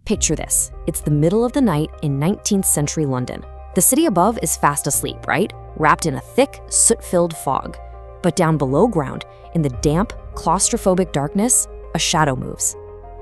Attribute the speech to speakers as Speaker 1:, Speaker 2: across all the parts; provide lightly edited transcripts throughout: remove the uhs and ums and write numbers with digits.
Speaker 1: Picture this. It's the middle of the night in 19th century London. The city above is fast asleep, right? Wrapped in a thick, soot-filled fog. But down below ground, in the damp, claustrophobic darkness, a shadow moves.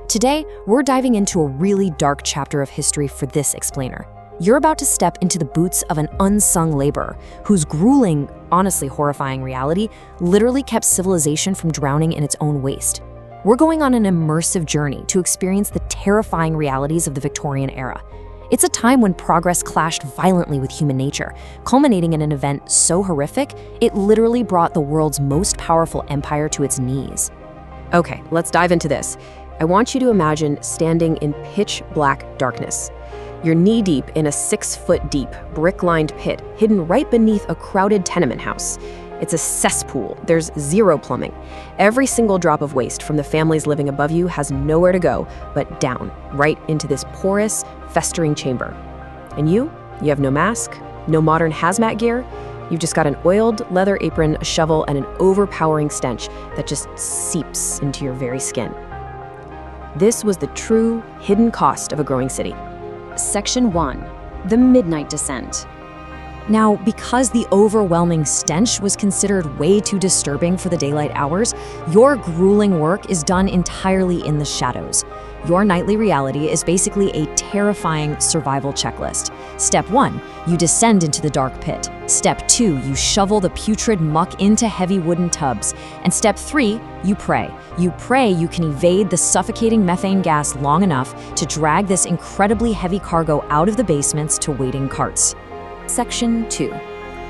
Speaker 1: Today, we're diving into a really dark chapter of history for this explainer. You're about to step into the boots of an unsung laborer whose grueling, honestly horrifying reality literally kept civilization from drowning in its own waste. We're going on an immersive journey to experience the terrifying realities of the Victorian era. It's a time when progress clashed violently with human nature, culminating in an event so horrific, it literally brought the world's most powerful empire to its knees.
Speaker 2: Okay, let's dive into this. I want you to imagine standing in pitch black darkness. You're knee-deep in a 6-foot-deep, brick-lined pit hidden right beneath a crowded tenement house. It's a cesspool. There's zero plumbing. Every single drop of waste from the families living above you has nowhere to go but down, right into this porous, festering chamber. And you have no mask, no modern hazmat gear. You've just got an oiled leather apron, a shovel, and an overpowering stench that just seeps into your very skin. This was the true, hidden cost of a growing city.
Speaker 1: Section 1. The Midnight Descent. Now, because the overwhelming stench was considered way too disturbing for the daylight hours, your grueling work is done entirely in the shadows. Your nightly reality is basically a terrifying survival checklist. Step 1, you descend into the dark pit. Step 2, you shovel the putrid muck into heavy wooden tubs. And step 3, you pray. You pray you can evade the suffocating methane gas long enough to drag this incredibly heavy cargo out of the basements to waiting carts. Section 2.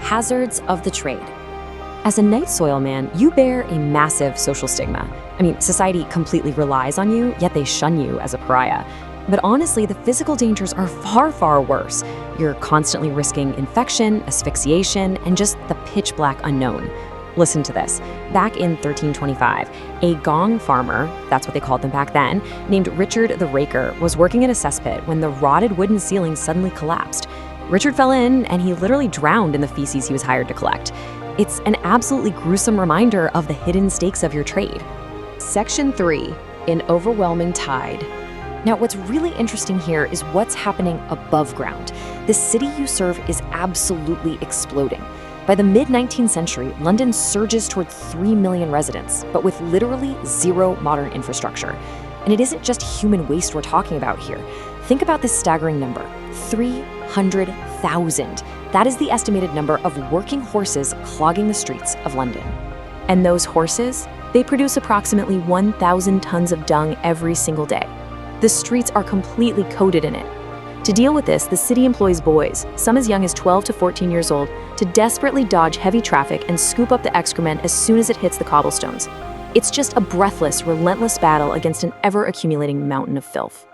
Speaker 1: Hazards of the trade. As a night soil man, you bear a massive social stigma. Society completely relies on you, yet they shun you as a pariah. But honestly, the physical dangers are far, far worse. You're constantly risking infection, asphyxiation, and just the pitch black unknown. Listen to this. Back in 1325, a gong farmer, that's what they called them back then, named Richard the Raker, was working in a cesspit when the rotted wooden ceiling suddenly collapsed. Richard fell in, and he literally drowned in the feces he was hired to collect. It's an absolutely gruesome reminder of the hidden stakes of your trade.
Speaker 2: Section 3. An overwhelming tide.
Speaker 1: Now, what's really interesting here is what's happening above ground. The city you serve is absolutely exploding. By the mid-19th century, London surges toward 3 million residents, but with literally zero modern infrastructure. And it isn't just human waste we're talking about here. Think about this staggering number, 300,000. That is the estimated number of working horses clogging the streets of London. And those horses, they produce approximately 1,000 tons of dung every single day. The streets are completely coated in it. To deal with this, the city employs boys, some as young as 12 to 14 years old, to desperately dodge heavy traffic and scoop up the excrement as soon as it hits the cobblestones. It's just a breathless, relentless battle against an ever-accumulating mountain of filth.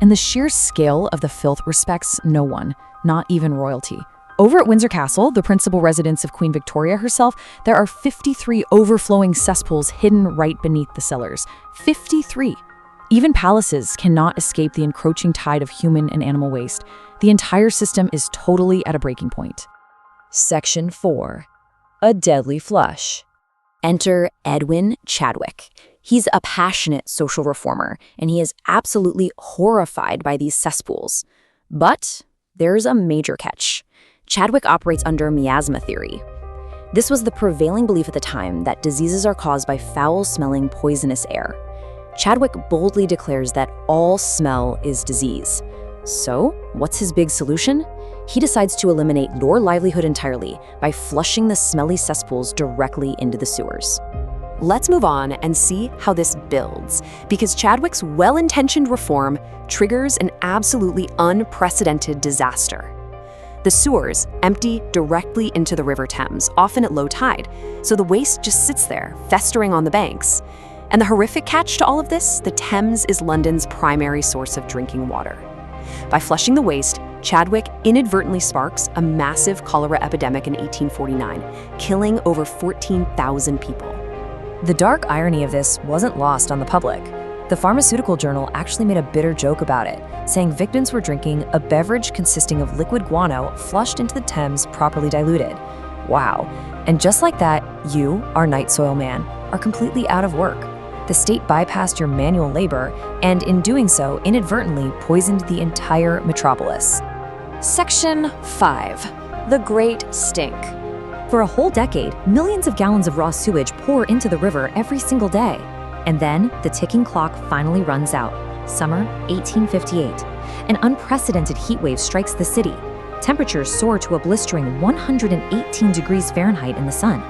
Speaker 3: And the sheer scale of the filth respects no one, not even royalty. Over at Windsor Castle, the principal residence of Queen Victoria herself, there are 53 overflowing cesspools hidden right beneath the cellars. 53! Even palaces cannot escape the encroaching tide of human and animal waste. The entire system is totally at a breaking point.
Speaker 1: Section 4. A deadly flush. Enter Edwin Chadwick. He's a passionate social reformer, and he is absolutely horrified by these cesspools. But there's a major catch. Chadwick operates under miasma theory. This was the prevailing belief at the time that diseases are caused by foul-smelling, poisonous air. Chadwick boldly declares that all smell is disease. So, what's his big solution? He decides to eliminate your livelihood entirely by flushing the smelly cesspools directly into the sewers. Let's move on and see how this builds, because Chadwick's well-intentioned reform triggers an absolutely unprecedented disaster. The sewers empty directly into the River Thames, often at low tide, so the waste just sits there, festering on the banks. And the horrific catch to all of this, the Thames is London's primary source of drinking water. By flushing the waste, Chadwick inadvertently sparks a massive cholera epidemic in 1849, killing over 14,000 people.
Speaker 3: The dark irony of this wasn't lost on the public. The Pharmaceutical Journal actually made a bitter joke about it, saying victims were drinking a beverage consisting of liquid guano flushed into the Thames properly diluted. Wow. And just like that, you, our night soil man, are completely out of work.
Speaker 1: The state bypassed your manual labor and, in doing so, inadvertently poisoned the entire metropolis. Section 5. The Great Stink. For a whole decade, millions of gallons of raw sewage pour into the river every single day. And then, the ticking clock finally runs out. Summer 1858. An unprecedented heat wave strikes the city. Temperatures soar to a blistering 118 degrees Fahrenheit in the sun.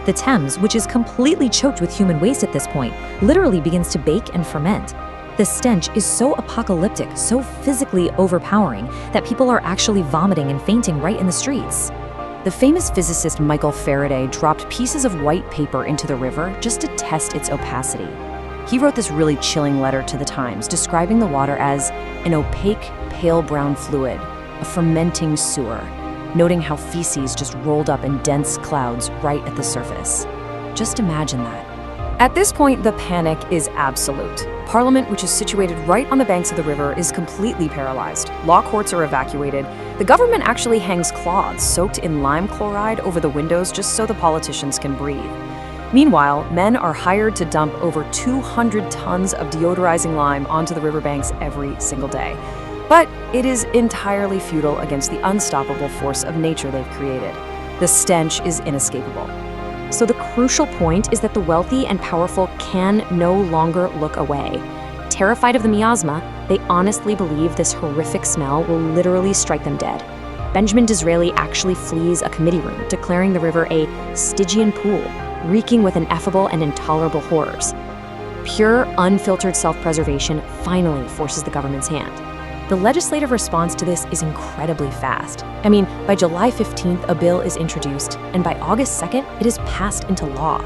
Speaker 1: The Thames, which is completely choked with human waste at this point, literally begins to bake and ferment. The stench is so apocalyptic, so physically overpowering, that people are actually vomiting and fainting right in the streets. The famous physicist Michael Faraday dropped pieces of white paper into the river just to test its opacity. He wrote this really chilling letter to the Times, describing the water as an opaque, pale brown fluid, a fermenting sewer, noting how feces just rolled up in dense clouds right at the surface. Just imagine that. At this point, the panic is absolute. Parliament, which is situated right on the banks of the river, is completely paralyzed. Law courts are evacuated. The government actually hangs cloths soaked in lime chloride over the windows just so the politicians can breathe. Meanwhile, men are hired to dump over 200 tons of deodorizing lime onto the riverbanks every single day. But it is entirely futile against the unstoppable force of nature they've created. The stench is inescapable. So the crucial point is that the wealthy and powerful can no longer look away. Terrified of the miasma, they honestly believe this horrific smell will literally strike them dead. Benjamin Disraeli actually flees a committee room, declaring the river a Stygian pool, reeking with ineffable and intolerable horrors. Pure, unfiltered self-preservation finally forces the government's hand. The legislative response to this is incredibly fast. I mean, by July 15th, a bill is introduced, and by August 2nd, it is passed into law.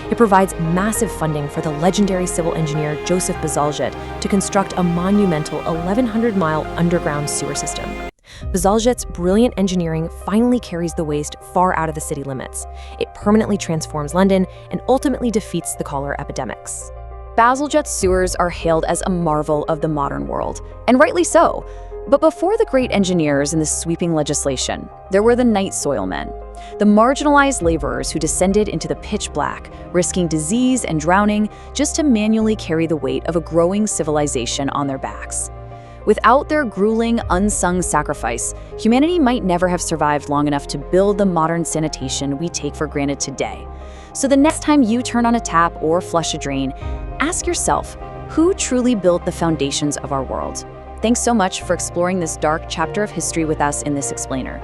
Speaker 1: It provides massive funding for the legendary civil engineer Joseph Bazalgette to construct a monumental 1,100-mile underground sewer system. Bazalgette's brilliant engineering finally carries the waste far out of the city limits. It permanently transforms London and ultimately defeats the cholera epidemics. Bazalgette's sewers are hailed as a marvel of the modern world, and rightly so. But before the great engineers and the sweeping legislation, there were the night soil men, the marginalized laborers who descended into the pitch black, risking disease and drowning just to manually carry the weight of a growing civilization on their backs. Without their grueling, unsung sacrifice, humanity might never have survived long enough to build the modern sanitation we take for granted today. So the next time you turn on a tap or flush a drain, ask yourself, who truly built the foundations of our world? Thanks so much for exploring this dark chapter of history with us in this explainer.